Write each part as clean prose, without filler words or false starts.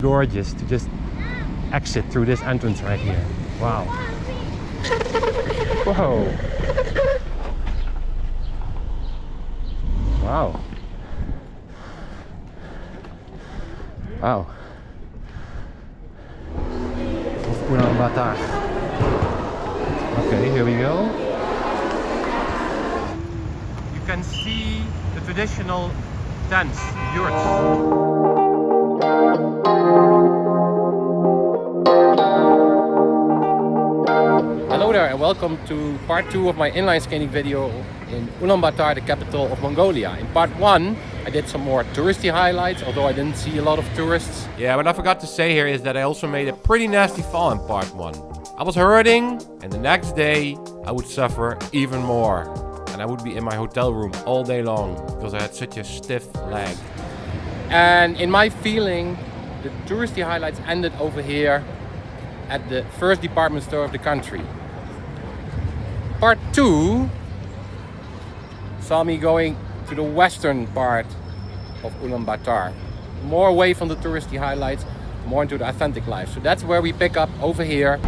Gorgeous to just exit through this entrance right here. Wow. Whoa. Wow. Wow. Ulaanbaatar. Okay, here we go. You can see the traditional tents, yurts. Hello there and welcome to part 2 of my inline skating video in Ulaanbaatar, the capital of Mongolia. In part 1 I did some more touristy highlights, although I didn't see a lot of tourists. Yeah, what I forgot to say here is that I also made a pretty nasty fall in part 1. I was hurting and the next day I would suffer even more. And I would be in my hotel room all day long because I had such a stiff leg. And in my feeling, the touristy highlights ended over here at the first department store of the country. Part 2 saw me going to the western part of Ulaanbaatar, more away from the touristy highlights, more into the authentic life. So that's where we pick up over here.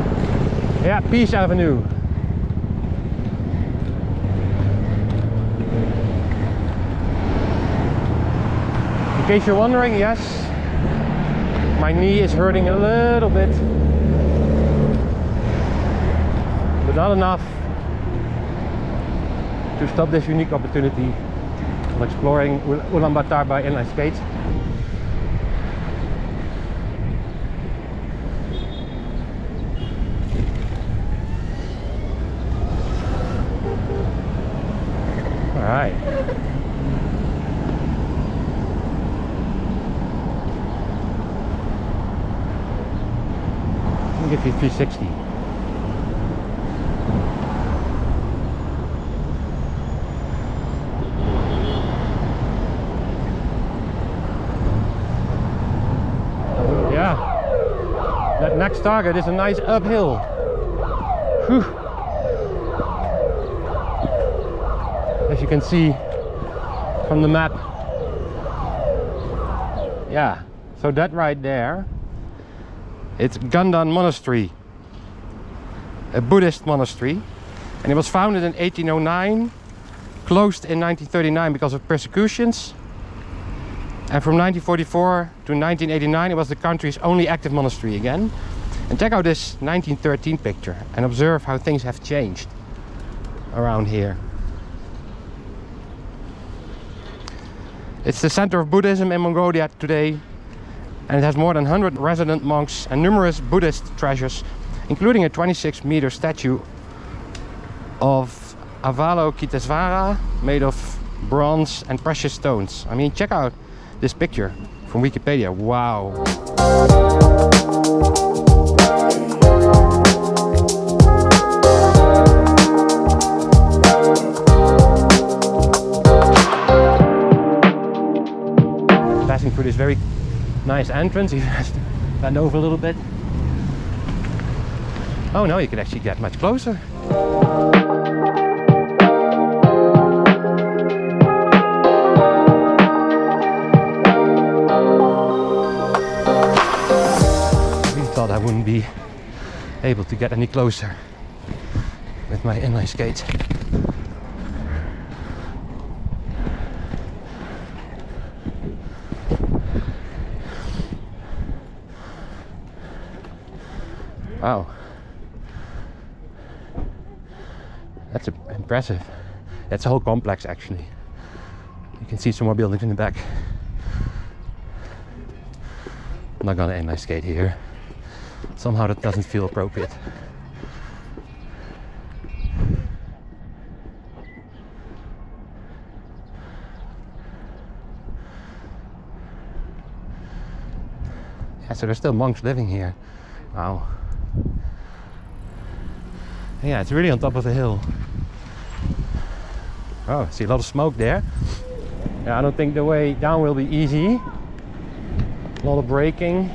Yeah, Peace Avenue. In case you're wondering, yes, my knee is hurting a little bit, but not enough to stop this unique opportunity of exploring Ulaanbaatar by inline skates. All right. Let me give you 360. That next target is a nice uphill. Whew. As you can see from the map. Yeah, so that right there, it's Ganden Monastery, a Buddhist monastery, and it was founded in 1809, closed in 1939 because of persecutions. And from 1944 to 1989 it was the country's only active monastery again. And check out this 1913 picture and observe how things have changed around here. It's the center of Buddhism in Mongolia today, and it has more than 100 resident monks and numerous Buddhist treasures, including a 26-meter statue of Avalokitesvara made of bronze and precious stones. I mean, check out this picture from Wikipedia. Wow. Passing through this very nice entrance, you have to bend over a little bit. Oh no, you can actually get much closer. I wouldn't be able to get any closer with my inline skates. Wow, that's impressive. That's a whole complex actually. You can see some more buildings in the back. I'm not gonna inline skate here. Somehow that doesn't feel appropriate. Yeah, so there's still monks living here. Wow. Yeah, it's really on top of the hill. Oh, I see a lot of smoke there. Yeah, I don't think the way down will be easy. A lot of braking.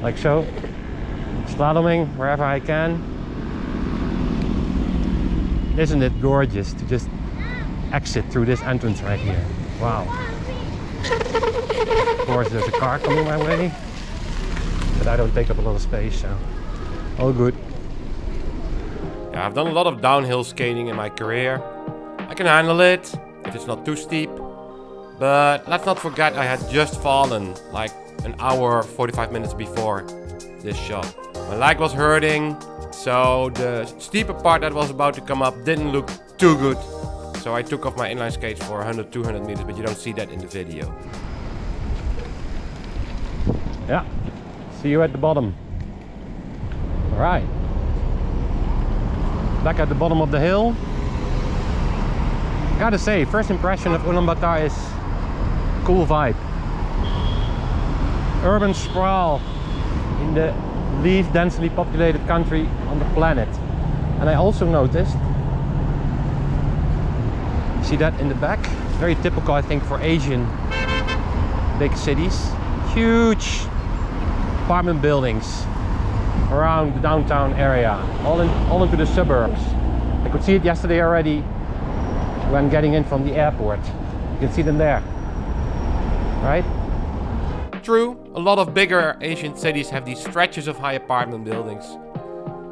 Like so, slaloming wherever I can. Isn't it gorgeous to just exit through this entrance right here? Wow. course there's a car coming my way, but I don't take up a lot of space, so all good. Yeah, I've done a lot of downhill skating in my career. I can handle it if it's not too steep, but let's not forget I had just fallen like an hour 45 minutes before this shot. My leg was hurting, so the steeper part that was about to come up didn't look too good. So I took off my inline skates for 100-200 meters, but you don't see that in the video. Yeah, see you at the bottom. Alright. Back at the bottom of the hill. Gotta say, first impression of Ulaanbaatar is cool vibe. Urban sprawl in the least densely populated country on the planet. And I also noticed, see that in the back? It's very typical, I think, for Asian big cities. Huge apartment buildings around the downtown area, all into the suburbs. I could see it yesterday already when getting in from the airport. You can see them there, right? True, a lot of bigger Asian cities have these stretches of high apartment buildings.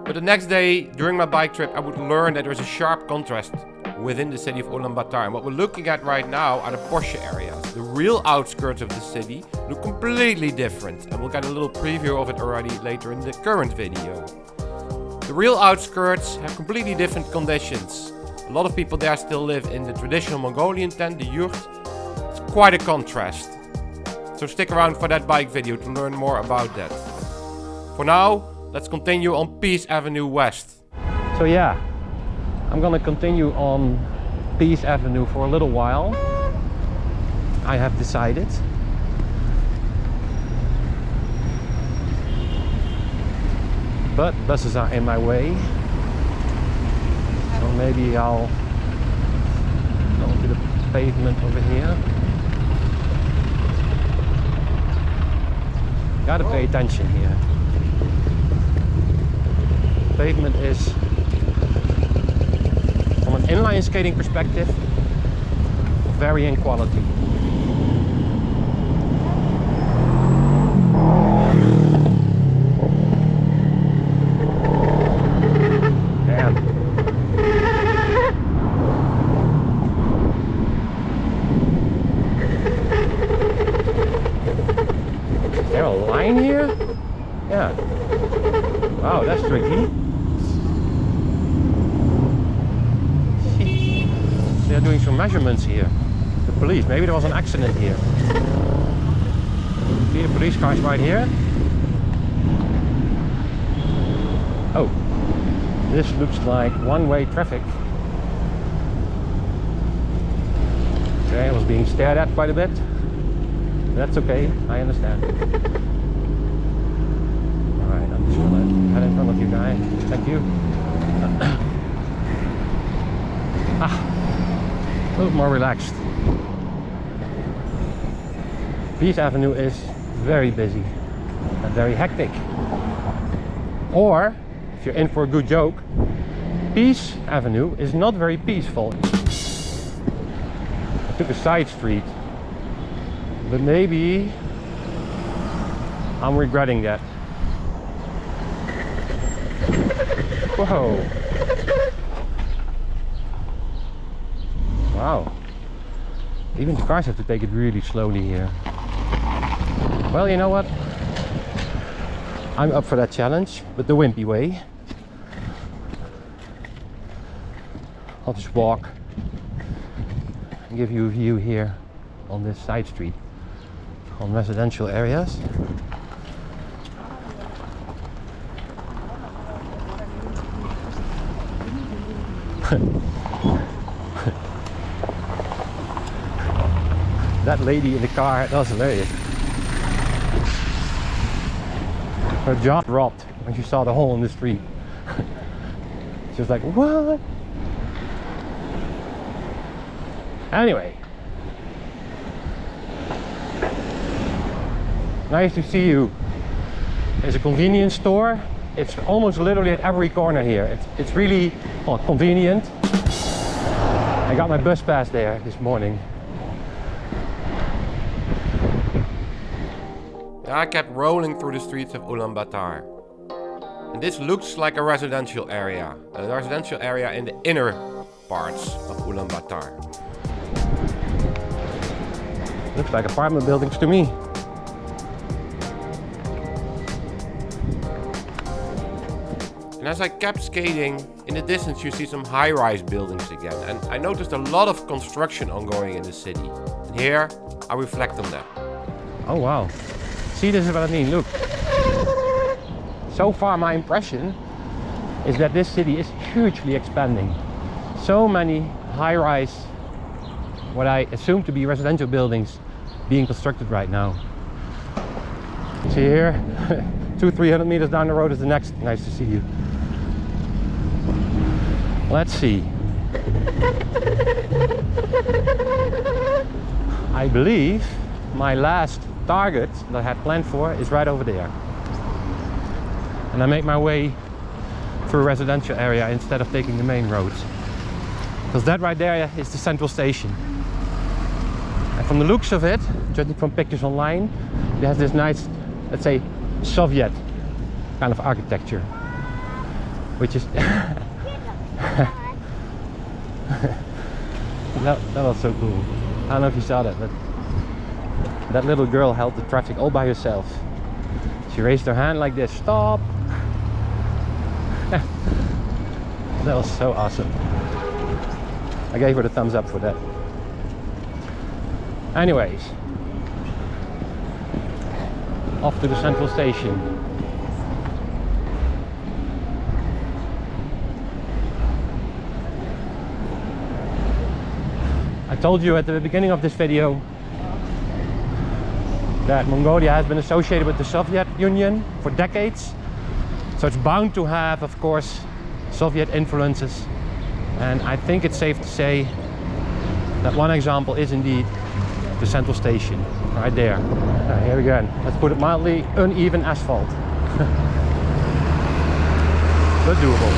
But the next day, during my bike trip, I would learn that there's a sharp contrast within the city of Ulaanbaatar. And what we're looking at right now are the posh areas. The real outskirts of the city look completely different, and we'll get a little preview of it already later in the current video. The real outskirts have completely different conditions. A lot of people there still live in the traditional Mongolian tent, the yurt. It's quite a contrast. So stick around for that bike video to learn more about that. For now, let's continue on Peace Avenue West. So yeah, I'm gonna continue on Peace Avenue for a little while. I have decided. But buses are in my way. So maybe I'll go to the pavement over here. Gotta pay attention here. The pavement is, from an inline skating perspective, varying quality. Damn. Is there a line here? Yeah. Wow, that's tricky. They're doing some measurements here. The police, maybe there was an accident here. See the police cars right here? Oh, this looks like one-way traffic. Okay, I was being stared at quite a bit. That's okay, I understand. Alright, I'm just gonna head in front of you guys. Thank you. A little more relaxed. Peace Avenue is very busy and very hectic. Or, if you're in for a good joke, Peace Avenue is not very peaceful. I took a side street, but maybe I'm regretting that. Whoa. Wow. Even the cars have to take it really slowly here. Well, you know what? I'm up for that challenge, but the wimpy way. I'll just walk and give you a view here on this side street, on residential areas. That lady in the car, that was hilarious. Her jaw dropped when she saw the hole in the street. She was like, what? Anyway. Nice to see you. There's a convenience store. It's almost literally at every corner here. It's really convenient. I got my bus pass there this morning. I kept rolling through the streets of Ulaanbaatar. And this looks like a residential area in the inner parts of Ulaanbaatar. Looks like apartment buildings to me. And as I kept skating, in the distance you see some high-rise buildings again. And I noticed a lot of construction ongoing in the city. And here, I reflect on that. Oh wow. See, this is what I mean, look. So far my impression is that this city is hugely expanding. So many high-rise, what I assume to be residential buildings being constructed right now. See here, 200-300 meters down the road is the next. Nice to see you. Let's see. I believe my last target that I had planned for is right over there. And I make my way through a residential area instead of taking the main roads. Because that right there is the central station. And from the looks of it, judging from pictures online, it has this nice, let's say, Soviet kind of architecture. Which is... that was so cool. I don't know if you saw that, but that little girl held the traffic all by herself. She raised her hand like this, stop! That was so awesome. I gave her the thumbs up for that. Anyways, off to the central station. I told you at the beginning of this video that Mongolia has been associated with the Soviet Union for decades. So it's bound to have, of course, Soviet influences. And I think it's safe to say that one example is indeed the central station, right there. Here again, let's put it mildly, uneven asphalt. But doable.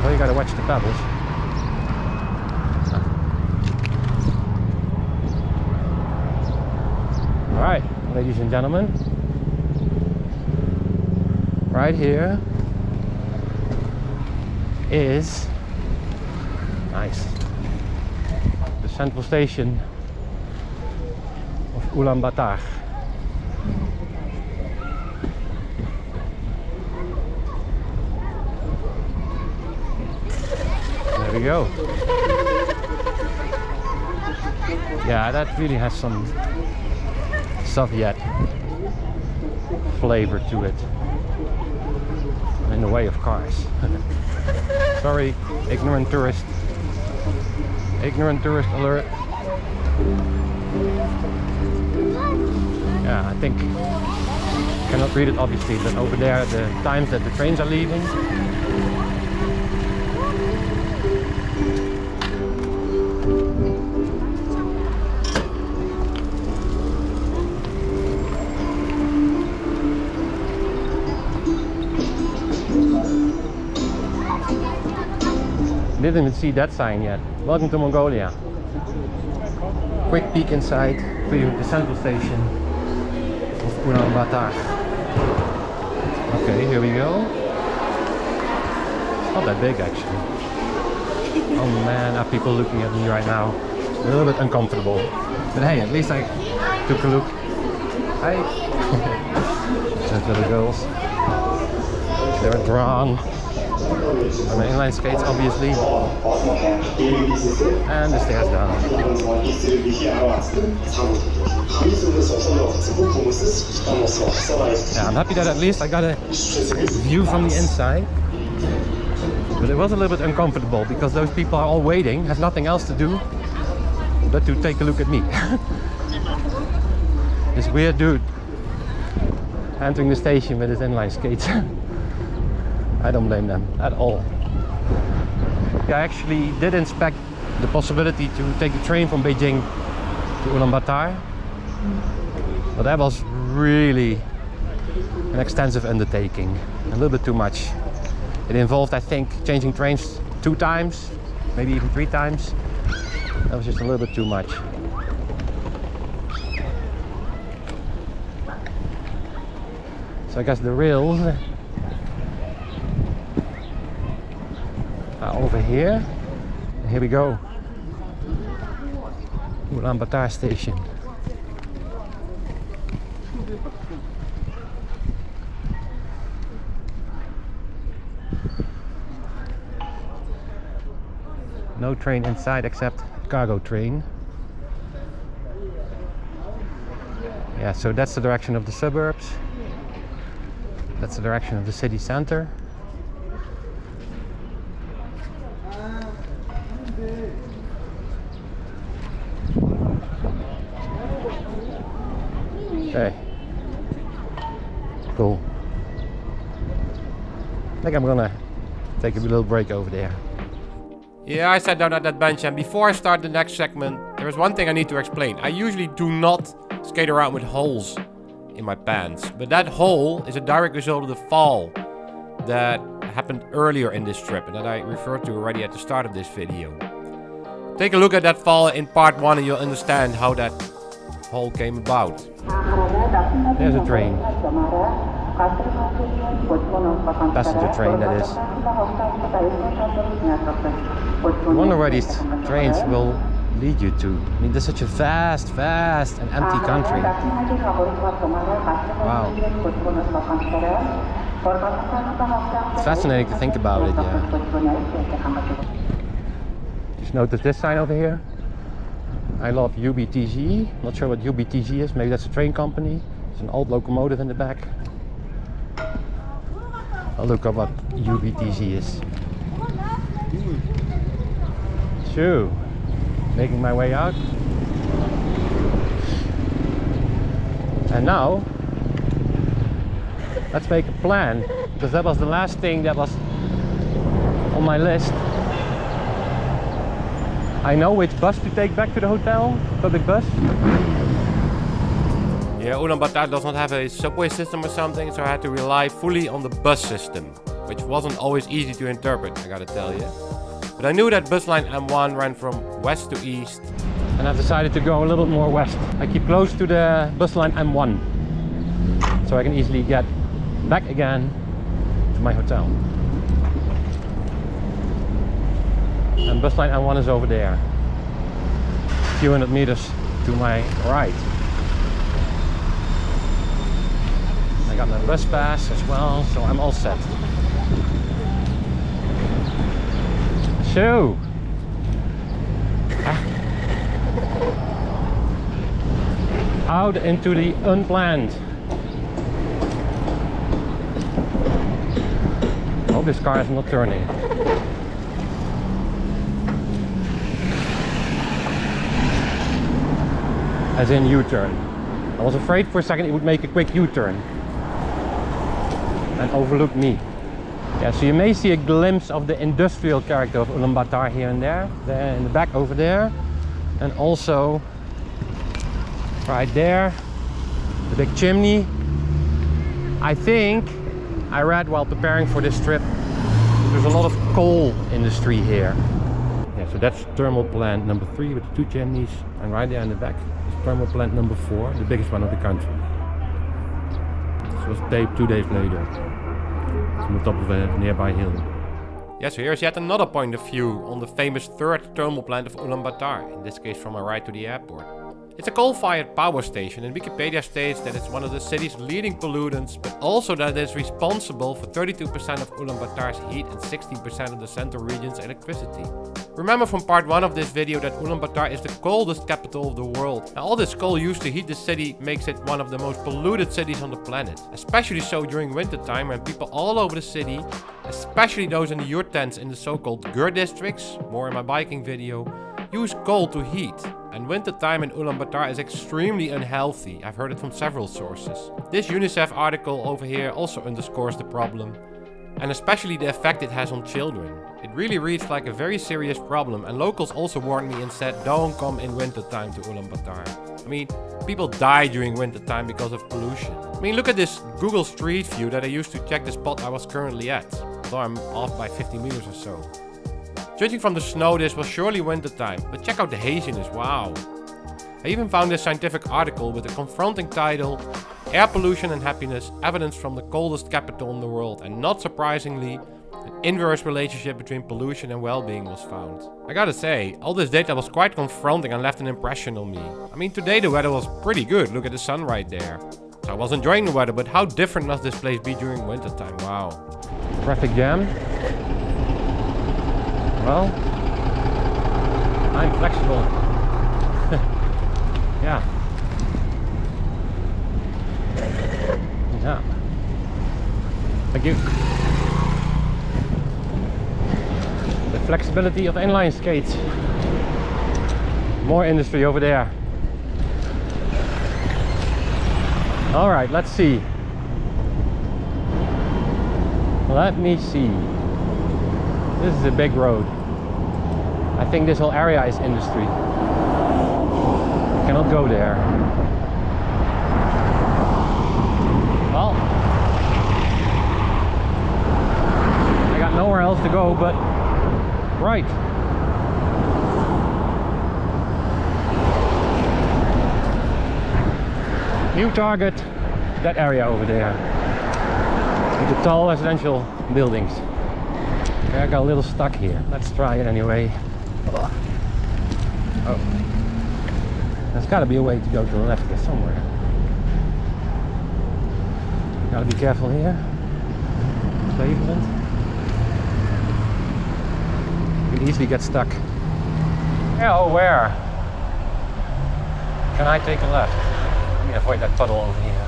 Well, you gotta watch the pebbles. Alright, ladies and gentlemen, right here is nice the central station of Ulaanbaatar. There we go. Yeah, that really has some Soviet flavor to it in the way of cars. Sorry, ignorant tourist. Ignorant tourist alert. Yeah, I think cannot read it obviously, but over there the times that the trains are leaving. Didn't even see that sign yet. Welcome to Mongolia. Quick peek inside for you, the central station of Ulaanbaatar. Okay, here we go. It's not that big actually. Oh man, are people looking at me right now? A little bit uncomfortable. But hey, at least I took a look. Hi. Those little girls. They're drawn. On my inline skates, obviously, and the stairs down. Yeah, I'm happy that at least I got a view from the inside, but it was a little bit uncomfortable because those people are all waiting, have nothing else to do but to take a look at me. This weird dude entering the station with his inline skates. I don't blame them at all. I actually did inspect the possibility to take the train from Beijing to Ulaanbaatar, but that was really an extensive undertaking, a little bit too much. It involved, I think, changing trains 2 times, maybe even 3 times. That was just a little bit too much. So I guess the rails are over here. And here we go. Ulaanbaatar station. No train inside except cargo train. Yeah, so that's the direction of the suburbs. That's the direction of the city center. Okay. Cool. I think I'm gonna take a little break over there. Yeah, I sat down at that bench, and before I start the next segment, there is one thing I need to explain. I usually do not skate around with holes in my pants, but that hole is a direct result of the fall that happened earlier in this trip and that I referred to already at the start of this video. Take a look at that fall in part 1 and you'll understand how that hole came about. There's a train. Passenger train, that is. I wonder where these trains will lead you to. I mean, there's such a vast and empty country. Wow. It's fascinating to think about it, yeah. Just notice this sign over here. I love UBTG. Not sure what UBTG is. Maybe that's a train company. There's an old locomotive in the back. I'll look up what UBTG is. Shoo. Making my way out. And now, let's make a plan. Because that was the last thing that was on my list. I know which bus to take back to the hotel. Public bus. Yeah, Ulaanbaatar does not have a subway system or something, so I had to rely fully on the bus system, which wasn't always easy to interpret, I gotta tell you. But I knew that bus line M1 ran from west to east, and I've decided to go a little bit more west. I keep close to the bus line M1, so I can easily get back again to my hotel. And bus line M1 is over there, a few hundred meters to my right. I got my bus pass as well, so I'm all set. So, out into the unplanned. Hope this car is not turning. As in U-turn. I was afraid for a second it would make a quick U-turn and overlook me. Yeah, so you may see a glimpse of the industrial character of Ulaanbaatar here and there in the back over there, and also right there, the big chimney. I think I read while preparing for this trip there's a lot of coal industry here. Yeah, so that's thermal plant number 3 with the 2 chimneys, and right there in the back is thermal plant number 4, the biggest one of the country. This was taped 2 days later. It's on the top of a nearby hill. Yeah, so here's yet another point of view on the famous 3rd thermal plant of Ulaanbaatar, in this case from a ride to the airport. It's a coal-fired power station, and Wikipedia states that it's one of the city's leading pollutants, but also that it is responsible for 32% of Ulaanbaatar's heat and 16% of the central region's electricity. Remember from part 1 of this video that Ulaanbaatar is the coldest capital of the world. Now, all this coal used to heat the city makes it one of the most polluted cities on the planet. Especially so during winter time, when people all over the city, especially those in the yurt tents in the so-called Gur districts, more in my biking video, use coal to heat. And winter time in Ulaanbaatar is extremely unhealthy. I've heard it from several sources. This UNICEF article over here also underscores the problem, and especially the effect it has on children. It really reads like a very serious problem, and locals also warned me and said don't come in winter time to Ulaanbaatar. I mean, people die during winter time because of pollution. I mean, look at this Google Street View that I used to check the spot I was currently at, although I'm off by 50 meters or so. Judging from the snow, this was surely winter time, but check out the haziness, wow. I even found this scientific article with a confronting title, air pollution and happiness, evidence from the coldest capital in the world, and not surprisingly, an inverse relationship between pollution and well-being was found. I gotta say, all this data was quite confronting and left an impression on me. I mean, today the weather was pretty good, look at the sun right there. So I was enjoying the weather, but how different must this place be during winter time? Wow. Traffic jam. Well, I'm flexible. Yeah. Yeah. Thank you. The flexibility of inline skates. More industry over there. Alright, let's see. Let me see. This is a big road. I think this whole area is industry. Cannot go there. Well, I got nowhere else to go but right. New target, that area over there. With the tall residential buildings. Okay, I got a little stuck here. Let's try it anyway. Oh. There's gotta be a way to go to the left here somewhere. Gotta be careful here. Pavement. You can easily get stuck. Yeah, oh, where? Can I take a left? Let me avoid that puddle over here.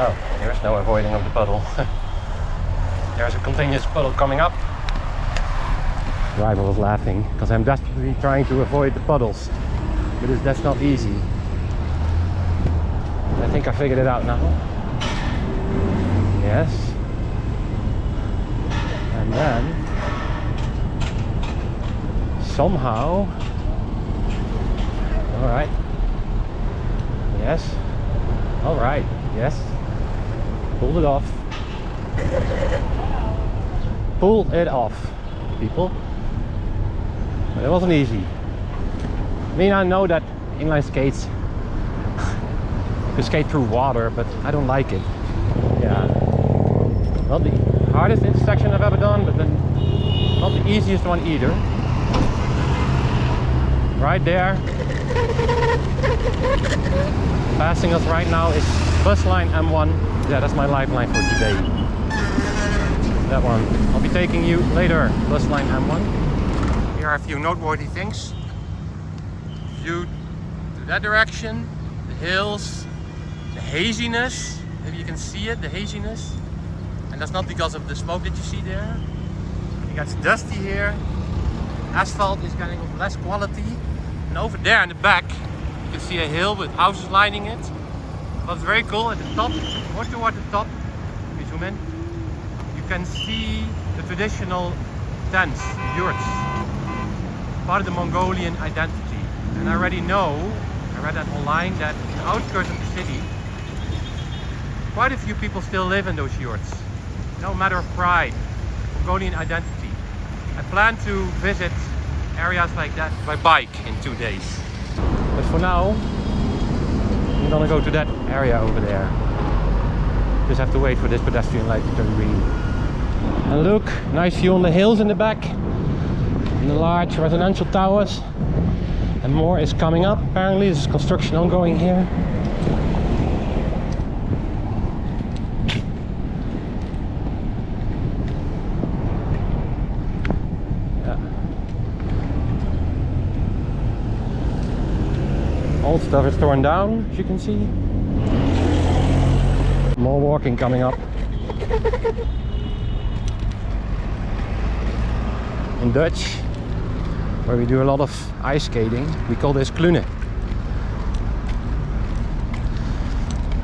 Oh, there's no avoiding of the puddle. There's a continuous puddle coming up. The driver was laughing because I'm desperately trying to avoid the puddles, but that's not easy. I think I figured it out now. Yes. And then somehow, all right. Yes. All right. Yes. Pulled it off. Pull it off, people. But it wasn't easy. I mean, I know that inline skates you skate through water, but I don't like it. Yeah. Not the hardest intersection I've ever done, but then not the easiest one either. Right there. Passing us right now is bus line M1. Yeah, that's my lifeline for today. That one. I'll be taking you later. Bus line M1. Here are a few noteworthy things. View to that direction, the hills, the haziness. Maybe you can see it, the haziness. And that's not because of the smoke that you see there. It gets dusty here. Asphalt is getting of less quality. And over there in the back, you can see a hill with houses lining it. What's very cool at the top, more toward the top, let me zoom in, you can see the traditional tents, yurts, part of the Mongolian identity. And I already know, I read that online, that in the outskirts of the city, quite a few people still live in those yurts. No matter of pride, Mongolian identity. I plan to visit areas like that by bike in 2 days. But for now, I'm gonna go to that area over there. Just have to wait for this pedestrian light to turn green. And look, nice view on the hills in the back. And the large residential towers. And more is coming up. Apparently there's construction ongoing here. Old stuff is torn down, as you can see. More walking coming up. In Dutch, where we do a lot of ice skating, we call this klunen.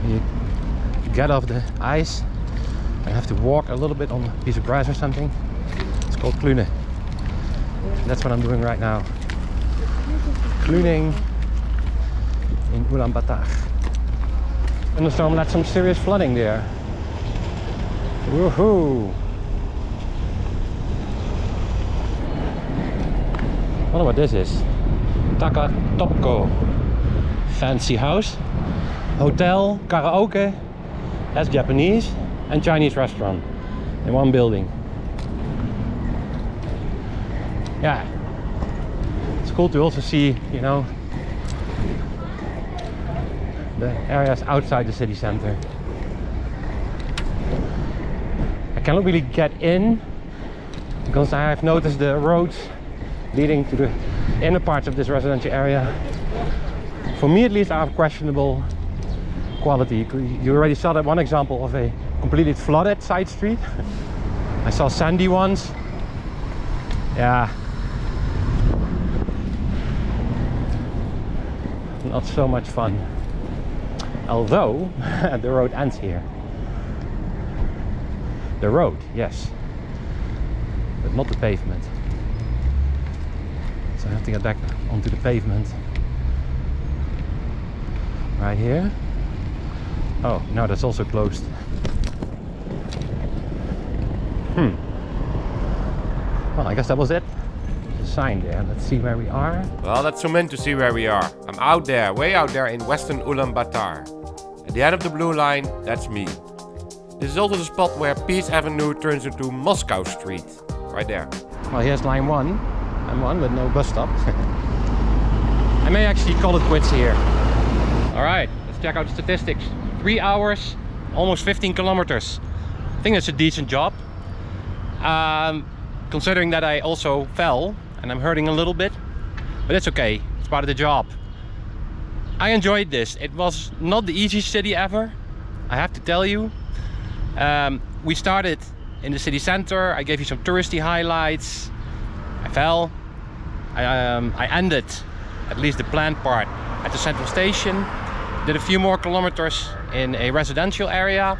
You get off the ice and have to walk a little bit on a piece of grass or something. It's called klunen. That's what I'm doing right now. Kluning in Ulaanbaatar. Thunderstorm led some serious flooding there. Woohoo! I wonder what this is. Taka Topko fancy house. Hotel, karaoke, that's Japanese, and Chinese restaurant in one building. Yeah, it's cool to also see, you know, the areas outside the city center. I cannot really get in because I have noticed the roads leading to the inner parts of this residential area, for me at least, are of questionable quality. You already saw that one example of a completely flooded side street. I saw sandy ones. Yeah, not so much fun. Although the road ends here. The road, yes, but not the pavement. So I have to get back onto the pavement. Right here. Oh, no, that's also closed. Well, I guess that was it. There's a sign there. Let's see where we are. Well, let's zoom in to see where we are. I'm out there, way out there in western Ulaanbaatar. At the end of the blue line, that's me. This is also the spot where Peace Avenue turns into Moscow Street. Right there. Well, here's line 1. M1 with no bus stop. I may actually call it quits here. Alright, let's check out the statistics. 3 hours, almost 15 kilometers. I think that's a decent job. Considering that I also fell and I'm hurting a little bit. But it's okay, it's part of the job. I enjoyed this. It was not the easiest city ever, I have to tell you. We started in the city center. I gave you some touristy highlights. I fell. I ended, at least the planned part, at the central station. Did a few more kilometers in a residential area.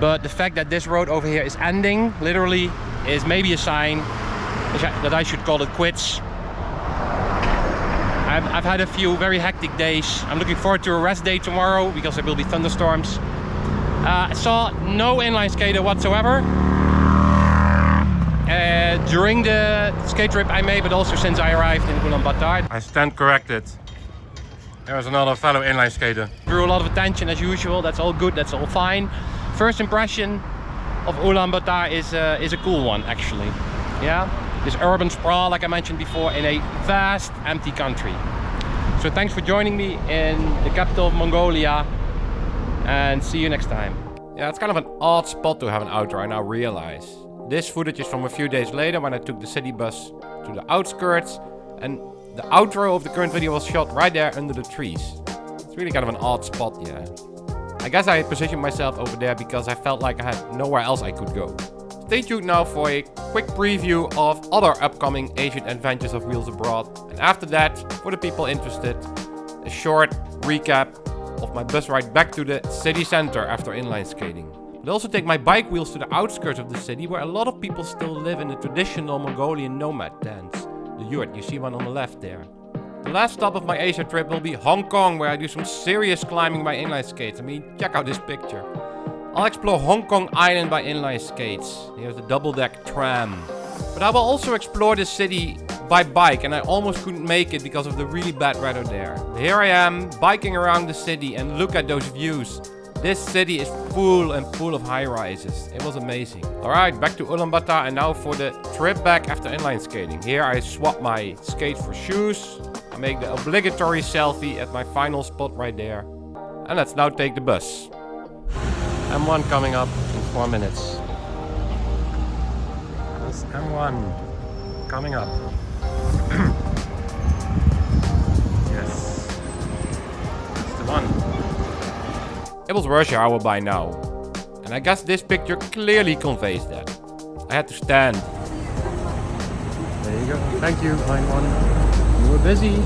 But the fact that this road over here is ending, literally, is maybe a sign that I should call it quits. I've had a few very hectic days. I'm looking forward to a rest day tomorrow because there will be thunderstorms. I saw no inline skater whatsoever during the skate trip I made, but also since I arrived in Ulaanbaatar. I stand corrected. There was another fellow inline skater. Drew a lot of attention as usual. That's all good, that's all fine. First impression of Ulaanbaatar is a cool one, actually. Yeah, this urban sprawl, like I mentioned before, in a vast, empty country. So thanks for joining me in the capital of Mongolia, and see you next time. Yeah, it's kind of an odd spot to have an outro, I now realize. This footage is from a few days later when I took the city bus to the outskirts, and the outro of the current video was shot right there under the trees. It's really kind of an odd spot, yeah. I guess I positioned myself over there because I felt like I had nowhere else I could go. Stay tuned now for a quick preview of other upcoming Asian adventures of Wheelsabroad. And after that, for the people interested, a short recap of my bus ride back to the city center after inline skating. I'll also take my bike wheels to the outskirts of the city where a lot of people still live in the traditional Mongolian nomad tents. The yurt, you see one on the left there. The last stop of my Asia trip will be Hong Kong, where I do some serious climbing by inline skates. I mean, check out this picture. I'll explore Hong Kong Island by inline skates. Here's the double-deck tram. But I will also explore the city by bike, and I almost couldn't make it because of the really bad weather there. Here I am, biking around the city, and look at those views. This city is full of high-rises. It was amazing. Alright, back to Ulaanbaatar, and now for the trip back after inline skating. Here I swap my skates for shoes. I make the obligatory selfie at my final spot right there. And let's now take the bus. M1 coming up in 4 minutes. That's M1 coming up. Yes, that's the one. It was rush hour by now, and I guess this picture clearly conveys that. I had to stand. There you go. Thank you, line 1. You were busy.